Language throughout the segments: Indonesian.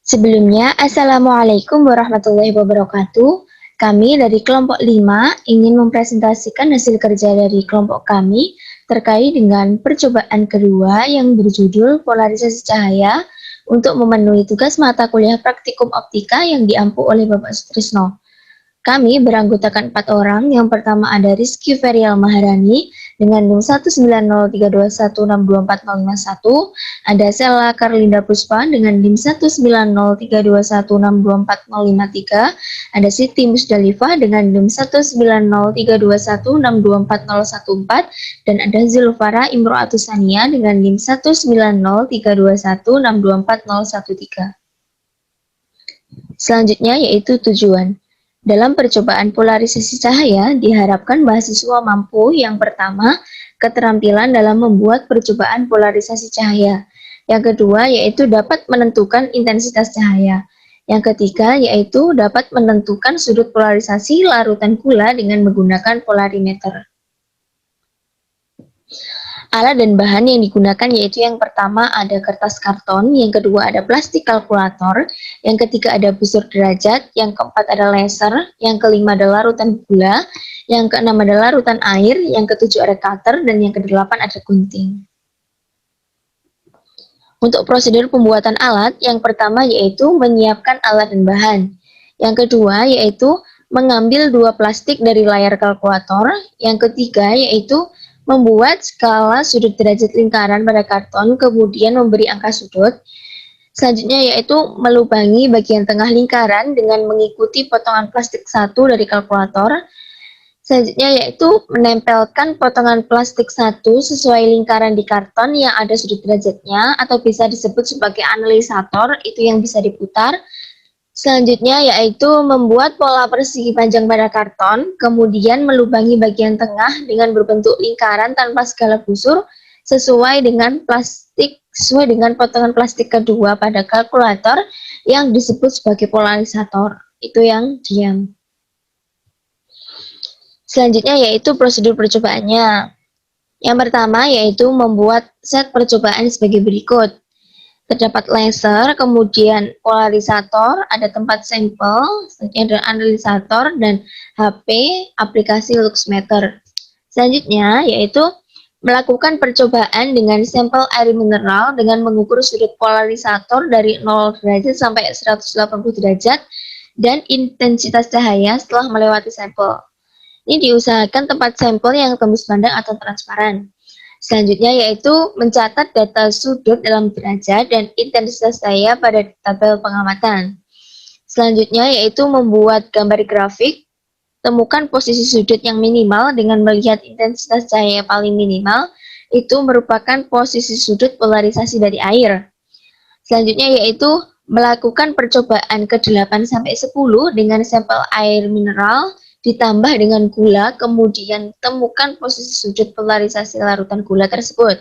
Sebelumnya, Assalamualaikum warahmatullahi wabarakatuh. Kami dari kelompok 5 ingin mempresentasikan hasil kerja dari kelompok kami terkait dengan percobaan kedua yang berjudul polarisasi cahaya untuk memenuhi tugas mata kuliah praktikum optika yang diampu oleh Bapak Sutrisno. Kami beranggotakan 4 orang. Yang pertama ada Rizky Ferial Maharani dengan NIM 19032162451. Ada Sela Karlinda Puspa dengan NIM 19032162453. Ada Siti Musdalifah dengan NIM 19032162414. Dan ada Zulfara Imro'atus Sania dengan NIM 19032162413. Selanjutnya yaitu tujuan. Dalam percobaan polarisasi cahaya, diharapkan mahasiswa mampu yang pertama, keterampilan dalam membuat percobaan polarisasi cahaya. Yang kedua, yaitu dapat menentukan intensitas cahaya. Yang ketiga, yaitu dapat menentukan sudut polarisasi larutan gula dengan menggunakan polarimeter. Alat dan bahan yang digunakan yaitu yang pertama ada kertas karton, yang kedua ada plastik kalkulator, yang ketiga ada busur derajat, yang keempat ada laser, yang kelima adalah larutan gula, yang keenam adalah larutan air, yang ketujuh ada cutter, dan yang kedelapan ada gunting. Untuk prosedur pembuatan alat, yang pertama yaitu menyiapkan alat dan bahan. Yang kedua yaitu mengambil 2 plastik dari layar kalkulator. Yang ketiga yaitu membuat skala sudut derajat lingkaran pada karton, kemudian memberi angka sudut. Selanjutnya yaitu melubangi bagian tengah lingkaran dengan mengikuti potongan plastik 1 dari kalkulator. Selanjutnya yaitu menempelkan potongan plastik 1 sesuai lingkaran di karton yang ada sudut derajatnya atau bisa disebut sebagai analisator, itu yang bisa diputar. Selanjutnya yaitu membuat pola persegi panjang pada karton, kemudian melubangi bagian tengah dengan berbentuk lingkaran tanpa segala busur sesuai dengan potongan plastik kedua pada kalkulator yang disebut sebagai polarisator. Itu yang diam. Selanjutnya yaitu prosedur percobaannya. Yang pertama yaitu membuat set percobaan sebagai berikut. Terdapat laser, kemudian polarisator, ada tempat sampel, ada analisator, dan HP, aplikasi luxmeter. Selanjutnya yaitu melakukan percobaan dengan sampel air mineral dengan mengukur sudut polarisator dari 0 derajat sampai 180 derajat dan intensitas cahaya setelah melewati sampel. Ini diusahakan tempat sampel yang tembus pandang atau transparan. Selanjutnya yaitu mencatat data sudut dalam derajat dan intensitas cahaya pada tabel pengamatan. Selanjutnya yaitu membuat gambar grafik, temukan posisi sudut yang minimal dengan melihat intensitas cahaya paling minimal, itu merupakan posisi sudut polarisasi dari air. Selanjutnya yaitu melakukan percobaan ke-8-10 dengan sampel air mineral, ditambah dengan gula, kemudian temukan posisi sudut polarisasi larutan gula tersebut.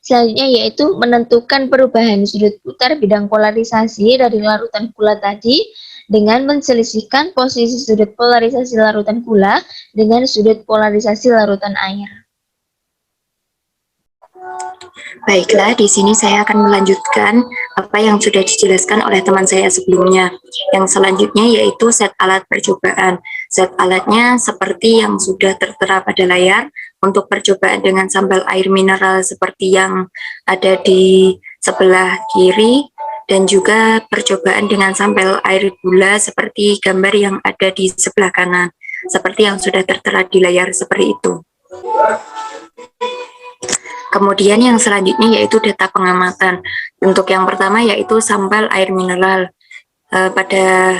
Selanjutnya yaitu menentukan perubahan sudut putar bidang polarisasi dari larutan gula tadi dengan menselisihkan posisi sudut polarisasi larutan gula dengan sudut polarisasi larutan air. Baiklah, di sini saya akan melanjutkan apa yang sudah dijelaskan oleh teman saya sebelumnya. Yang selanjutnya yaitu set alat percobaan. Set alatnya seperti yang sudah tertera pada layar. Untuk percobaan dengan sampel air mineral seperti yang ada di sebelah kiri, dan juga percobaan dengan sampel air gula seperti gambar yang ada di sebelah kanan, seperti yang sudah tertera di layar seperti itu. Kemudian yang selanjutnya yaitu data pengamatan. Untuk yang pertama yaitu sampel air mineral. Pada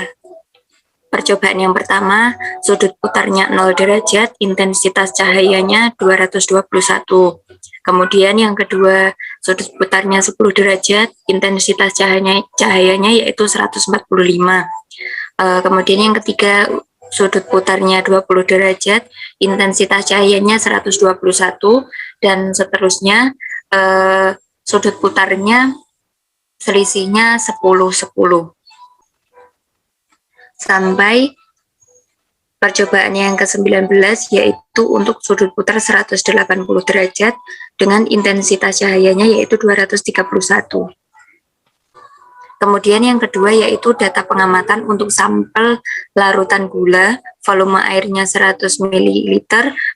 percobaan yang pertama, sudut putarnya 0 derajat, intensitas cahayanya 221. Kemudian yang kedua, sudut putarnya 10 derajat, intensitas cahayanya yaitu 145. Kemudian yang ketiga, sudut putarnya 20 derajat, intensitas cahayanya 121, dan seterusnya sudut putarnya selisihnya 10-10. Sampai percobaan yang ke-19 yaitu untuk sudut putar 180 derajat dengan intensitas cahayanya yaitu 231. Kemudian yang kedua yaitu data pengamatan untuk sampel larutan gula, volume airnya 100 ml,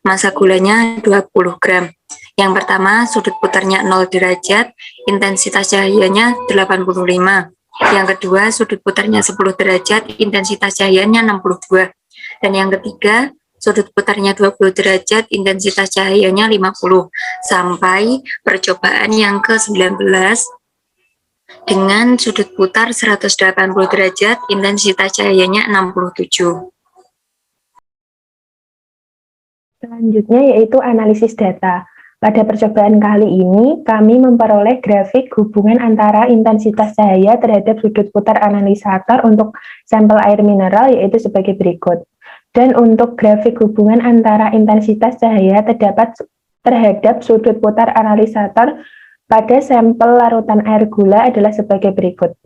massa gulanya 20 gram. Yang pertama, sudut putarnya 0 derajat, intensitas cahayanya 85. Yang kedua, sudut putarnya 10 derajat, intensitas cahayanya 62. Dan yang ketiga, sudut putarnya 20 derajat, intensitas cahayanya 50. Sampai percobaan yang ke-19 dengan sudut putar 180 derajat, intensitas cahayanya 67. Selanjutnya yaitu analisis data. Pada percobaan kali ini, kami memperoleh grafik hubungan antara intensitas cahaya terhadap sudut putar analisator untuk sampel air mineral yaitu sebagai berikut. Dan untuk grafik hubungan antara intensitas cahaya terhadap sudut putar analisator pada sampel larutan air gula adalah sebagai berikut.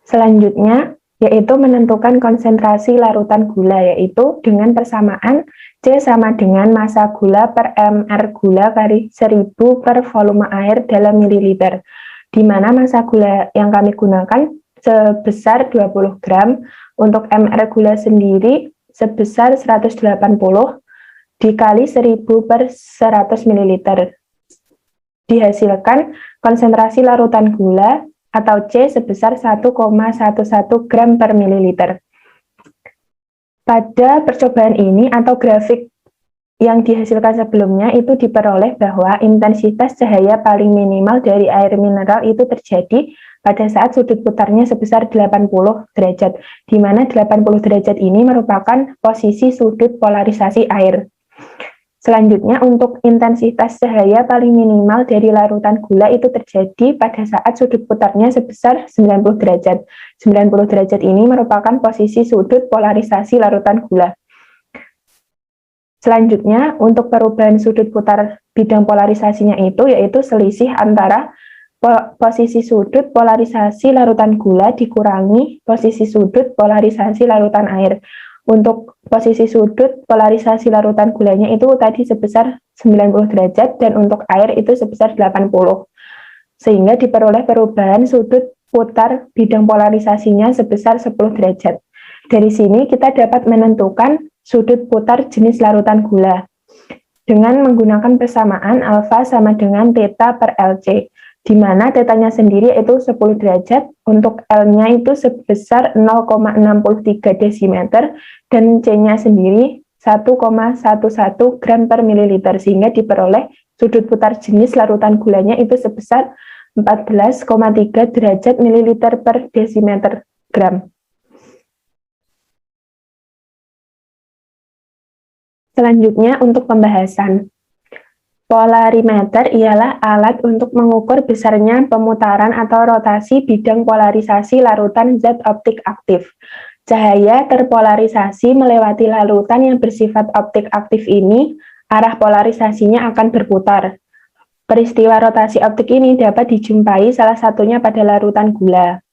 Selanjutnya, yaitu menentukan konsentrasi larutan gula, yaitu dengan persamaan C sama dengan massa gula per mR gula kali 1000 per volume air dalam mililiter, di mana massa gula yang kami gunakan sebesar 20 gram, untuk mR gula sendiri sebesar 180 dikali 1000 per 100 ml. Dihasilkan konsentrasi larutan gula atau C sebesar 1,11 gram per mililiter. Pada percobaan ini atau grafik yang dihasilkan sebelumnya itu diperoleh bahwa intensitas cahaya paling minimal dari air mineral itu terjadi pada saat sudut putarnya sebesar 80 derajat, di mana 80 derajat ini merupakan posisi sudut polarisasi air. Selanjutnya, untuk intensitas cahaya paling minimal dari larutan gula itu terjadi pada saat sudut putarnya sebesar 90 derajat. 90 derajat ini merupakan posisi sudut polarisasi larutan gula. Selanjutnya, untuk perubahan sudut putar bidang polarisasinya itu yaitu selisih antara posisi sudut polarisasi larutan gula dikurangi posisi sudut polarisasi larutan air. Untuk posisi sudut polarisasi larutan gulanya itu tadi sebesar 90 derajat dan untuk air itu sebesar 80. Sehingga diperoleh perubahan sudut putar bidang polarisasinya sebesar 10 derajat. Dari sini kita dapat menentukan sudut putar jenis larutan gula dengan menggunakan persamaan alfa sama dengan theta per LC, di mana tetanya sendiri itu 10 derajat, untuk L-nya itu sebesar 0,63 desimeter, dan C-nya sendiri 1,11 gram per mililiter, sehingga diperoleh sudut putar jenis larutan gulanya itu sebesar 14,3 derajat mililiter per desimeter gram. Selanjutnya untuk pembahasan. Polarimeter ialah alat untuk mengukur besarnya pemutaran atau rotasi bidang polarisasi larutan zat optik aktif. Cahaya terpolarisasi melewati larutan yang bersifat optik aktif ini, arah polarisasinya akan berputar. Peristiwa rotasi optik ini dapat dijumpai salah satunya pada larutan gula.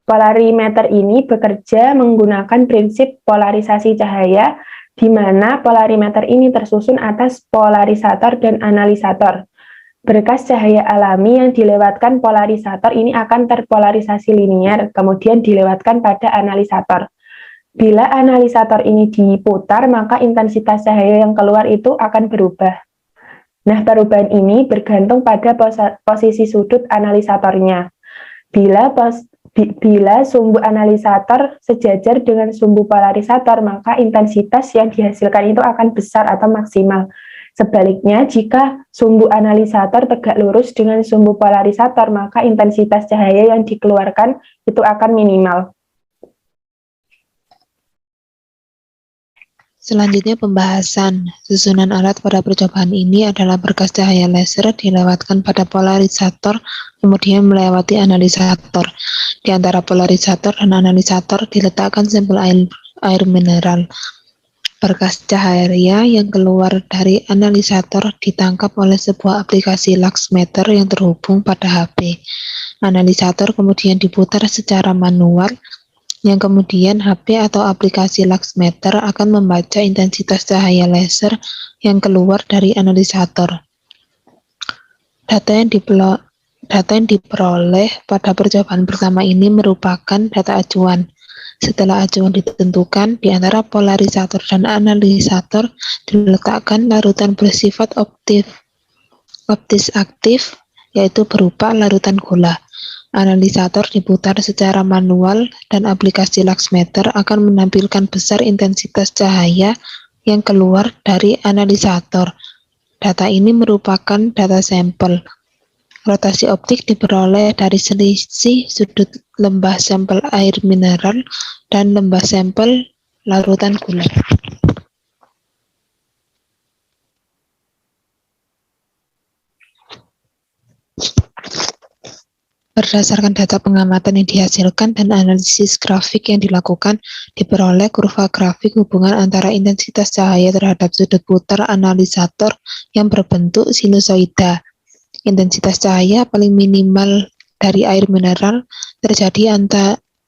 Polarimeter ini bekerja menggunakan prinsip polarisasi cahaya, di mana polarimeter ini tersusun atas polarisator dan analisator. Berkas cahaya alami yang dilewatkan polarisator ini akan terpolarisasi linier, kemudian dilewatkan pada analisator. Bila analisator ini diputar, maka intensitas cahaya yang keluar itu akan berubah. Nah, perubahan ini bergantung pada posisi sudut analisatornya. Bila sumbu analisator sejajar dengan sumbu polarisator, maka intensitas yang dihasilkan itu akan besar atau maksimal. Sebaliknya, jika sumbu analisator tegak lurus dengan sumbu polarisator, maka intensitas cahaya yang dikeluarkan itu akan minimal. Selanjutnya pembahasan. Susunan alat pada percobaan ini adalah berkas cahaya laser dilewatkan pada polarisator, kemudian melewati analisator. Di antara polarisator dan analisator diletakkan sampel air mineral. Berkas cahaya yang keluar dari analisator ditangkap oleh sebuah aplikasi luxmeter yang terhubung pada HP. Analisator kemudian diputar secara manual, yang kemudian HP atau aplikasi luxmeter akan membaca intensitas cahaya laser yang keluar dari analisator. Data yang diperoleh pada percobaan pertama ini merupakan data acuan. Setelah acuan ditentukan, di antara polarisator dan analisator diletakkan larutan bersifat optis aktif, yaitu berupa larutan gula. Analisator diputar secara manual dan aplikasi Luxmeter akan menampilkan besar intensitas cahaya yang keluar dari analisator. Data ini merupakan data sampel. Rotasi optik diperoleh dari selisih sudut lembah sampel air mineral dan lembah sampel larutan gula. Berdasarkan data pengamatan yang dihasilkan dan analisis grafik yang dilakukan, diperoleh kurva grafik hubungan antara intensitas cahaya terhadap sudut putar analisator yang berbentuk sinusoida. Intensitas cahaya paling minimal dari air mineral terjadi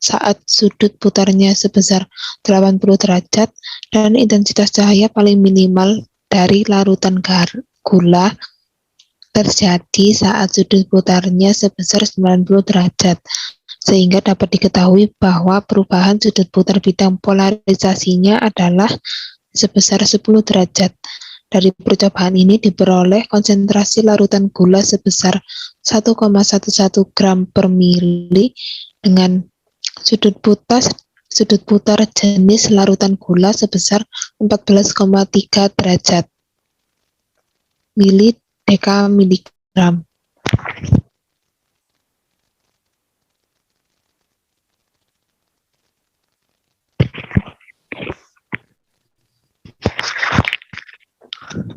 saat sudut putarnya sebesar 80 derajat dan intensitas cahaya paling minimal dari larutan gula terjadi saat sudut putarnya sebesar 90 derajat, sehingga dapat diketahui bahwa perubahan sudut putar bidang polarisasinya adalah sebesar 10 derajat. Dari percobaan ini diperoleh konsentrasi larutan gula sebesar 1,11 gram per mili dengan sudut putar jenis larutan gula sebesar 14,3 derajat mili deka miligram.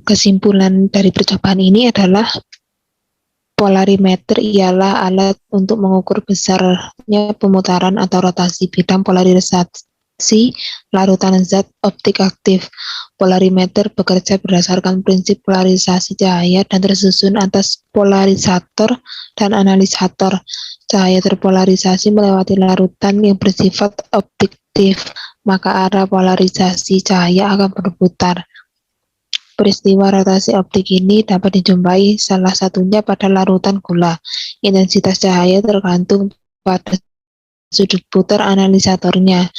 Kesimpulan dari percobaan ini adalah polarimeter ialah alat untuk mengukur besarnya pemutaran atau rotasi bidang polarisasi larutan zat optik aktif. Polarimeter bekerja berdasarkan prinsip polarisasi cahaya dan tersusun atas polarisator dan analisator. Cahaya terpolarisasi melewati larutan yang bersifat objektif, maka arah polarisasi cahaya akan berputar. Peristiwa rotasi optik ini dapat dijumpai salah satunya pada larutan gula. Intensitas cahaya tergantung pada sudut putar analisatornya.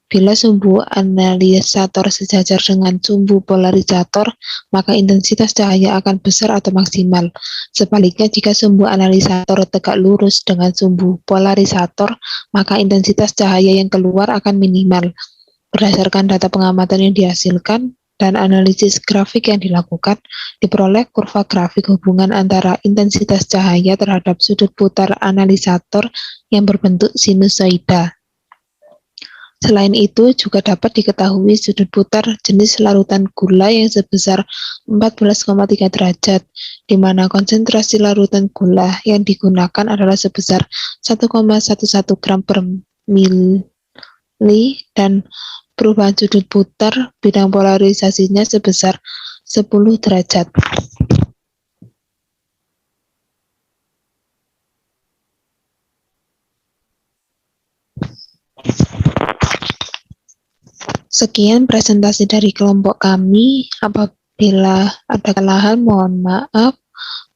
Bila sumbu analisator sejajar dengan sumbu polarisator, maka intensitas cahaya akan besar atau maksimal. Sebaliknya, jika sumbu analisator tegak lurus dengan sumbu polarisator, maka intensitas cahaya yang keluar akan minimal. Berdasarkan data pengamatan yang dihasilkan dan analisis grafik yang dilakukan, diperoleh kurva grafik hubungan antara intensitas cahaya terhadap sudut putar analisator yang berbentuk sinusoida. Selain itu, juga dapat diketahui sudut putar jenis larutan gula yang sebesar 14,3 derajat, di mana konsentrasi larutan gula yang digunakan adalah sebesar 1,11 gram per mili dan perubahan sudut putar bidang polarisasinya sebesar 10 derajat. Sekian presentasi dari kelompok kami. Apabila ada kesalahan, mohon maaf.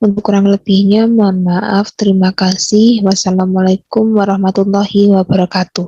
Untuk kurang lebihnya, mohon maaf. Terima kasih. Wassalamualaikum warahmatullahi wabarakatuh.